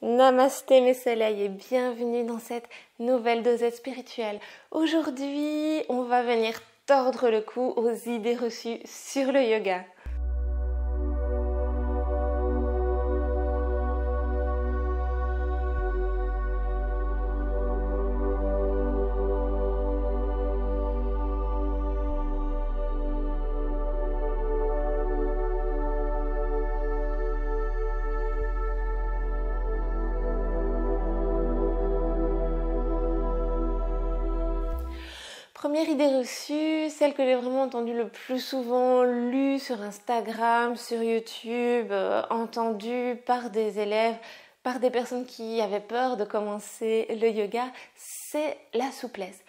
Namasté mes soleils et bienvenue dans cette nouvelle dosette spirituelle. Aujourd'hui, on va venir tordre le cou aux idées reçues sur le yoga. Première idée reçue, celle que j'ai vraiment entendue le plus souvent, lue sur Instagram, sur YouTube, entendue par des élèves, par des personnes qui avaient peur de commencer le yoga, c'est la souplesse.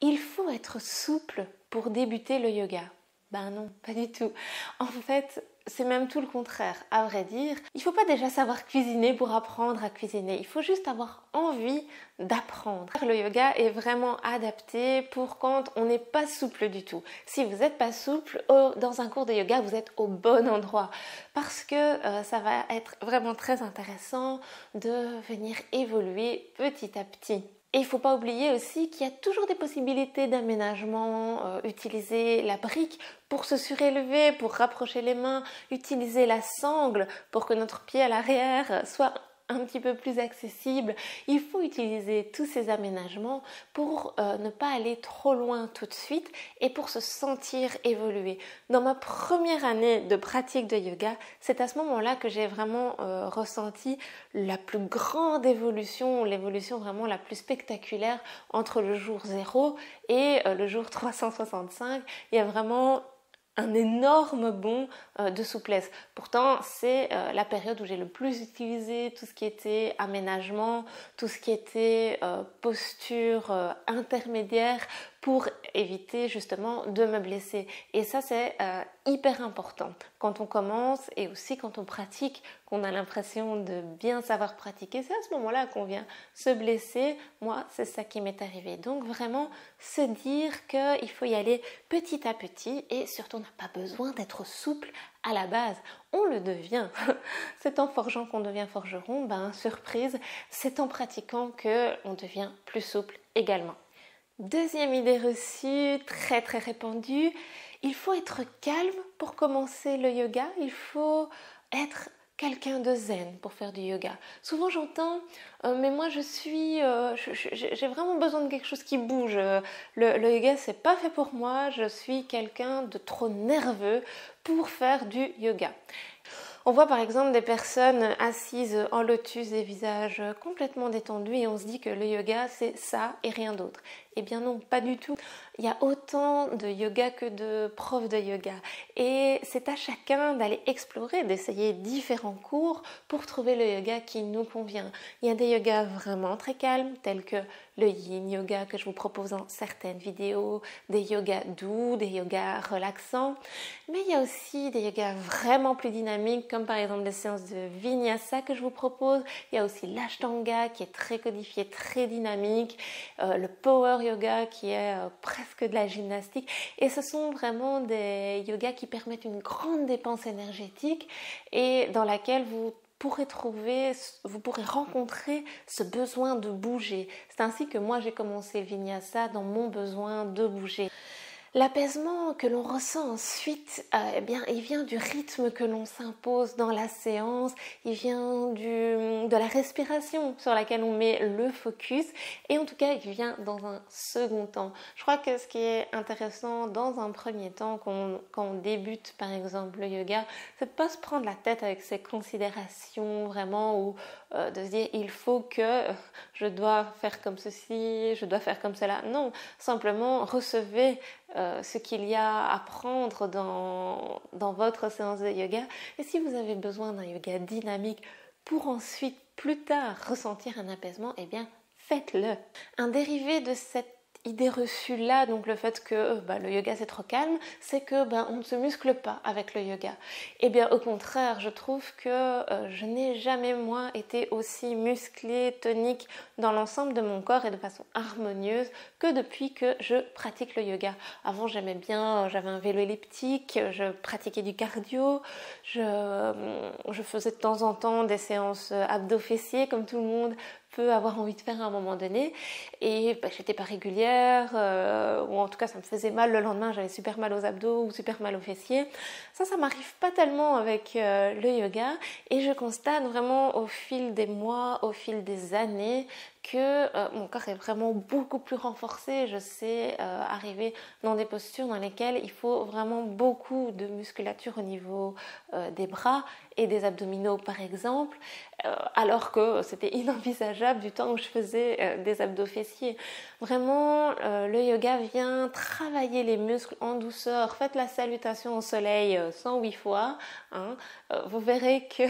Il faut être souple pour débuter le yoga. Ben non, pas du tout. En fait, c'est même tout le contraire, à vrai dire. Il ne faut pas déjà savoir cuisiner pour apprendre à cuisiner. Il faut juste avoir envie d'apprendre. Le yoga est vraiment adapté pour quand on n'est pas souple du tout. Si vous n'êtes pas souple, dans un cours de yoga, vous êtes au bon endroit. Parce que ça va être vraiment très intéressant de venir évoluer petit à petit. Et il ne faut pas oublier aussi qu'il y a toujours des possibilités d'aménagement, utiliser la brique pour se surélever, pour rapprocher les mains, utiliser la sangle pour que notre pied à l'arrière soit un petit peu plus accessible. Il faut utiliser tous ces aménagements pour ne pas aller trop loin tout de suite et pour se sentir évoluer. Dans ma première année de pratique de yoga, c'est à ce moment-là que j'ai vraiment ressenti la plus grande évolution, l'évolution vraiment la plus spectaculaire entre le jour 0 et le jour 365. Il y a vraiment un énorme bond de souplesse. Pourtant, c'est la période où j'ai le plus utilisé tout ce qui était aménagement, tout ce qui était posture intermédiaire pour éviter justement de me blesser. Et ça, c'est hyper important quand on commence et aussi quand on pratique, qu'on a l'impression de bien savoir pratiquer. C'est à ce moment-là qu'on vient se blesser. Moi, c'est ça qui m'est arrivé. Donc vraiment, se dire qu'il faut y aller petit à petit et surtout on n'a pas besoin d'être souple à la base. On le devient. C'est en forgeant qu'on devient forgeron. Ben, surprise, c'est en pratiquant qu'on devient plus souple également. Deuxième idée reçue, très très répandue, il faut être calme pour commencer le yoga, il faut être quelqu'un de zen pour faire du yoga. Souvent j'entends, mais moi j'ai vraiment besoin de quelque chose qui bouge, le yoga c'est pas fait pour moi, je suis quelqu'un de trop nerveux pour faire du yoga. On voit par exemple des personnes assises en lotus, des visages complètement détendus et on se dit que le yoga c'est ça et rien d'autre. Eh bien non, pas du tout. Il y a autant de yoga que de profs de yoga et c'est à chacun d'aller explorer, d'essayer différents cours pour trouver le yoga qui nous convient. Il y a des yogas vraiment très calmes tels que le yin yoga que je vous propose dans certaines vidéos, des yogas doux, des yogas relaxants, mais il y a aussi des yogas vraiment plus dynamiques comme par exemple les séances de vinyasa que je vous propose. Il y a aussi l'ashtanga qui est très codifié, très dynamique, le power yoga qui est presque de la gymnastique et ce sont vraiment des yogas qui permettent une grande dépense énergétique et dans laquelle vous pourrez rencontrer ce besoin de bouger. C'est ainsi que moi j'ai commencé le vinyasa dans mon besoin de bouger. L'apaisement que l'on ressent ensuite, eh bien, il vient du rythme que l'on s'impose dans la séance, il vient de la respiration sur laquelle on met le focus et en tout cas il vient dans un second temps. Je crois que ce qui est intéressant dans un premier temps quand on débute par exemple le yoga, c'est de ne pas se prendre la tête avec ces considérations vraiment ou de se dire il faut que je dois faire comme ceci, je dois faire comme cela. Non, simplement recevez ce qu'il y a à prendre dans votre séance de yoga et si vous avez besoin d'un yoga dynamique pour ensuite plus tard ressentir un apaisement, eh bien faites-le. Un dérivé de cette idée reçue là, donc le fait que le yoga c'est trop calme, c'est que on ne se muscle pas avec le yoga. Et bien au contraire, je trouve que je n'ai jamais moi été aussi musclée, tonique dans l'ensemble de mon corps et de façon harmonieuse que depuis que je pratique le yoga. Avant j'aimais bien, j'avais un vélo elliptique, je pratiquais du cardio, je faisais de temps en temps des séances abdos fessiers comme tout le monde peut avoir envie de faire à un moment donné, et j'étais pas régulière, ou en tout cas ça me faisait mal le lendemain, j'avais super mal aux abdos ou super mal aux fessiers. Ça m'arrive pas tellement avec le yoga, et je constate vraiment au fil des mois, au fil des années que mon corps est vraiment beaucoup plus renforcé. Je sais arriver dans des postures dans lesquelles il faut vraiment beaucoup de musculature au niveau des bras et des abdominaux par exemple, alors que c'était inenvisageable du temps où je faisais des abdos fessiers. Vraiment, le yoga vient travailler les muscles en douceur. Faites la salutation au soleil 108 fois, hein. Vous verrez que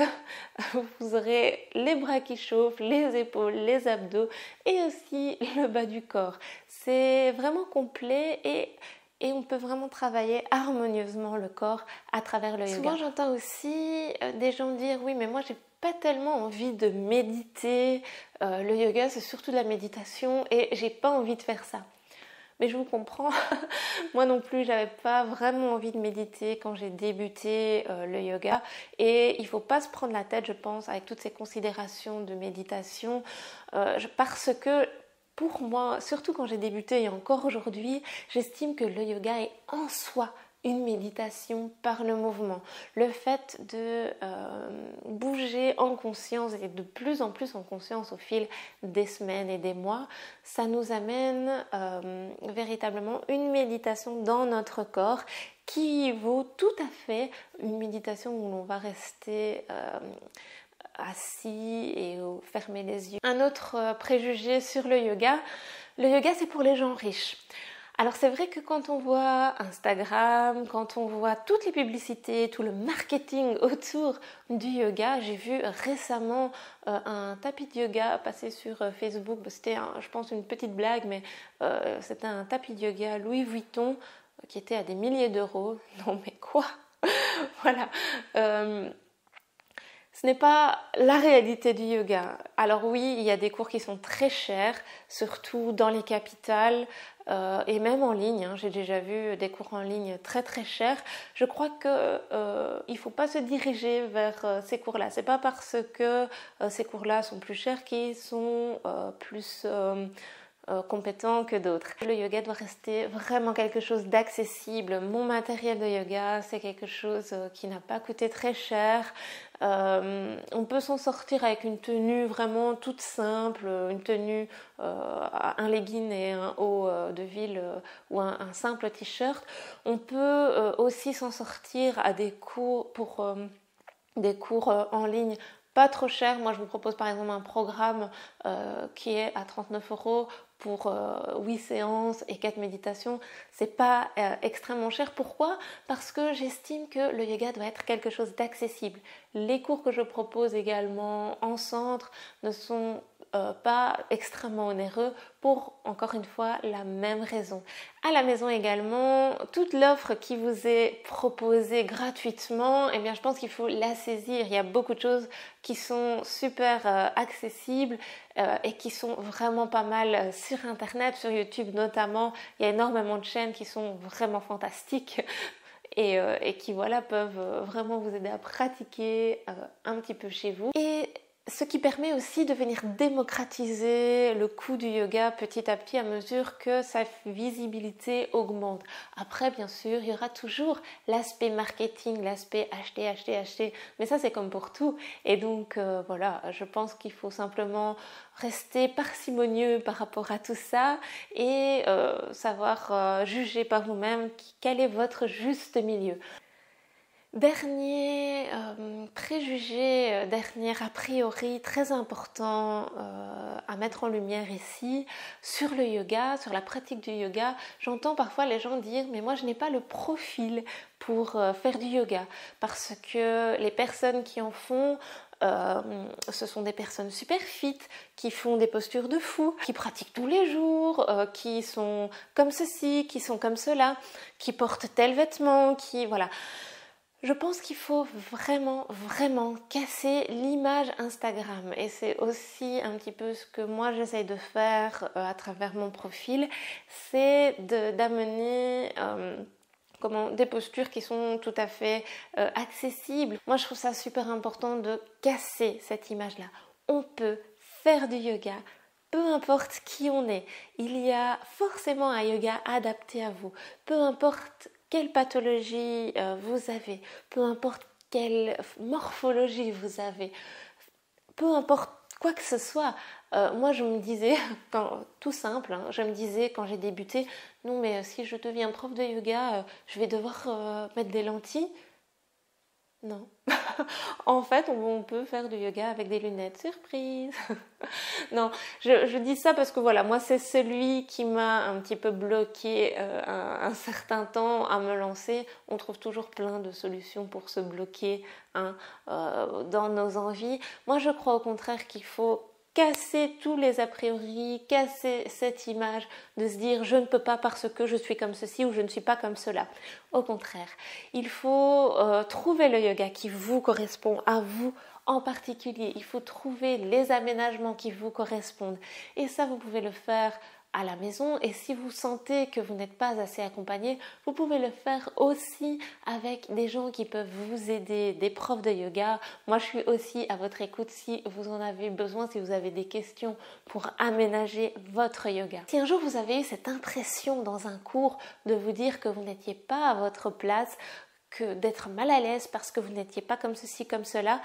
vous aurez les bras qui chauffent, les épaules, les abdos et aussi le bas du corps. C'est vraiment complet et on peut vraiment travailler harmonieusement le corps à travers le yoga. Souvent j'entends aussi des gens dire oui mais moi j'ai pas tellement envie de méditer, le yoga c'est surtout de la méditation et j'ai pas envie de faire ça. Mais je vous comprends, moi non plus j'avais pas vraiment envie de méditer quand j'ai débuté le yoga, et il faut pas se prendre la tête je pense avec toutes ces considérations de méditation parce que pour moi, surtout quand j'ai débuté et encore aujourd'hui, j'estime que le yoga est en soi une méditation par le mouvement. Le fait de bouger en conscience et de plus en plus en conscience au fil des semaines et des mois, ça nous amène véritablement une méditation dans notre corps qui vaut tout à fait une méditation où l'on va rester assis et fermer les yeux. Un autre préjugé sur le yoga c'est pour les gens riches. Alors c'est vrai que quand on voit Instagram, quand on voit toutes les publicités, tout le marketing autour du yoga, j'ai vu récemment un tapis de yoga passer sur Facebook. C'était je pense une petite blague, mais c'était un tapis de yoga Louis Vuitton qui était à des milliers d'euros. Non mais quoi? Voilà. Ce n'est pas la réalité du yoga. Alors oui, il y a des cours qui sont très chers, surtout dans les capitales et même en ligne. Hein. J'ai déjà vu des cours en ligne très très chers. Je crois que il ne faut pas se diriger vers ces cours-là. C'est pas parce que ces cours-là sont plus chers qu'ils sont plus compétents que d'autres. Le yoga doit rester vraiment quelque chose d'accessible. Mon matériel de yoga, c'est quelque chose qui n'a pas coûté très cher. On peut s'en sortir avec une tenue vraiment toute simple, une tenue, un legging et un haut de ville ou un simple t-shirt. On peut aussi s'en sortir à des cours en ligne pas trop cher. Moi je vous propose par exemple un programme qui est à 39 € pour 8 séances et 4 méditations. C'est pas extrêmement cher. Pourquoi? Parce que j'estime que le yoga doit être quelque chose d'accessible. Les cours que je propose également en centre ne sont pas extrêmement onéreux pour, encore une fois, la même raison. À la maison également, toute l'offre qui vous est proposée gratuitement, eh bien, je pense qu'il faut la saisir. Il y a beaucoup de choses qui sont super accessibles et qui sont vraiment pas mal sur Internet, sur YouTube notamment. Il y a énormément de chaînes qui sont vraiment fantastiques. Et qui voilà, peuvent vraiment vous aider à pratiquer un petit peu chez vous. Et ce qui permet aussi de venir démocratiser le coût du yoga petit à petit à mesure que sa visibilité augmente. Après, bien sûr, il y aura toujours l'aspect marketing, l'aspect acheter, mais ça c'est comme pour tout. Et donc voilà, je pense qu'il faut simplement rester parcimonieux par rapport à tout ça et savoir juger par vous-même quel est votre juste milieu. Dernier préjugé, dernier a priori très important à mettre en lumière ici sur le yoga, sur la pratique du yoga. J'entends parfois les gens dire mais moi je n'ai pas le profil pour faire du yoga parce que les personnes qui en font Ce sont des personnes super fit, qui font des postures de fou, qui pratiquent tous les jours, qui sont comme ceci, qui sont comme cela, qui portent tel vêtement, qui... Voilà. Je pense qu'il faut vraiment, vraiment casser l'image Instagram. Et c'est aussi un petit peu ce que moi j'essaye de faire à travers mon profil, c'est d'amener... des postures qui sont tout à fait accessibles. Moi, je trouve ça super important de casser cette image-là. On peut faire du yoga, peu importe qui on est. Il y a forcément un yoga adapté à vous. Peu importe quelle pathologie vous avez, peu importe quelle morphologie vous avez, peu importe quoi que ce soit. Moi je me disais, tout simple, hein, je me disais quand j'ai débuté, non mais si je deviens prof de yoga, je vais devoir mettre des lentilles. Non. En fait, on peut faire du yoga avec des lunettes. Surprise. Non, je dis ça parce que voilà, moi c'est celui qui m'a un petit peu bloqué un certain temps à me lancer. On trouve toujours plein de solutions pour se bloquer hein, dans nos envies. Moi je crois au contraire qu'il faut casser tous les a priori, casser cette image de se dire je ne peux pas parce que je suis comme ceci ou je ne suis pas comme cela. Au contraire, il faut trouver le yoga qui vous correspond à vous en particulier. Il faut trouver les aménagements qui vous correspondent. Et ça, vous pouvez le faire à la maison et si vous sentez que vous n'êtes pas assez accompagné, vous pouvez le faire aussi avec des gens qui peuvent vous aider, des profs de yoga. Moi, je suis aussi à votre écoute si vous en avez besoin, si vous avez des questions pour aménager votre yoga. Si un jour vous avez eu cette impression dans un cours de vous dire que vous n'étiez pas à votre place, que d'être mal à l'aise parce que vous n'étiez pas comme ceci, comme cela,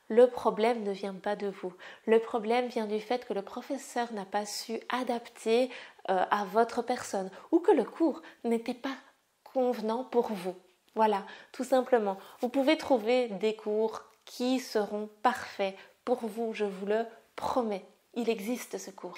le problème ne vient pas de vous. Le problème vient du fait que le professeur n'a pas su adapter à votre personne ou que le cours n'était pas convenant pour vous. Voilà, tout simplement. Vous pouvez trouver des cours qui seront parfaits pour vous, je vous le promets. Il existe ce cours.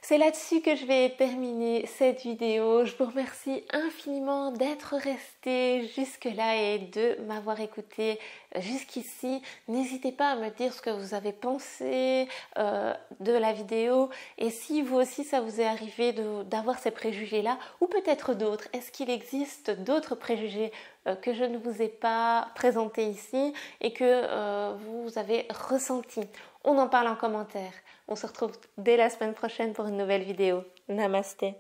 C'est là-dessus que je vais terminer cette vidéo. Je vous remercie infiniment d'être resté jusque-là et de m'avoir écouté jusqu'ici. N'hésitez pas à me dire ce que vous avez pensé de la vidéo et si vous aussi ça vous est arrivé d'avoir ces préjugés-là ou peut-être d'autres. Est-ce qu'il existe d'autres préjugés que je ne vous ai pas présentés ici et que vous avez ressentis? On en parle en commentaire. On se retrouve dès la semaine prochaine pour une nouvelle vidéo. Namasté.